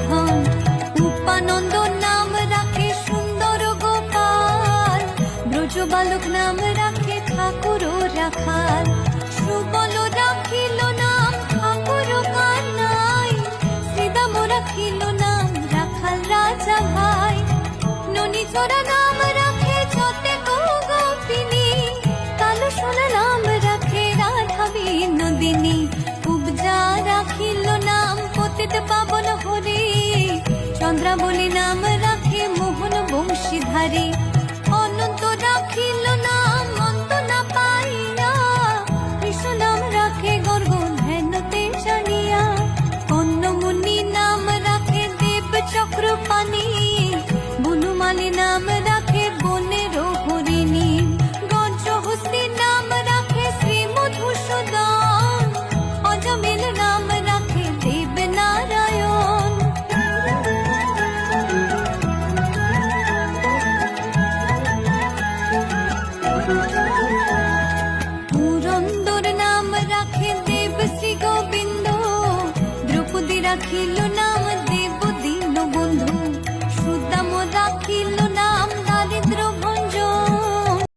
ধন। উপানন্দ নাম রাখে সুন্দর গোপাল, ব্রজ বালক নাম রাখে ঠাকুর রাখাল। সুবল রাখিল নাম ঠাকুর কানাই, শ্রীদাম রাখিল নাম রাখাল রাজা ভাই। ননীচরা নাম রাখে যতে গোপিনী, কালো সোনা নাম রাখে রাধা বিনোদিনী। উপজা রাখিল নাম পতিত পাবন হরি, চন্দ্রাবলী নাম রাখে মোহন বংশীধারী। অনন্ত রাখিল নাম অন্ত না পাইয়া, কৃষ্ণ নাম রাখে গর্গ ধ্যানতে জানিয়া। কন্যমুনি নাম রাখে দেব চক্রপাণি, বনমালী নাম রাখে বনের হরিণী। গজহস্তি নাম রাখে শ্রী মধুসূদন, অজমিল নাম রাখে দেব নারায়ণ। পুরন্দর নাম রাখে দেব শ্রী গোবিন্দ, দ্রৌপদী রাখিল নাম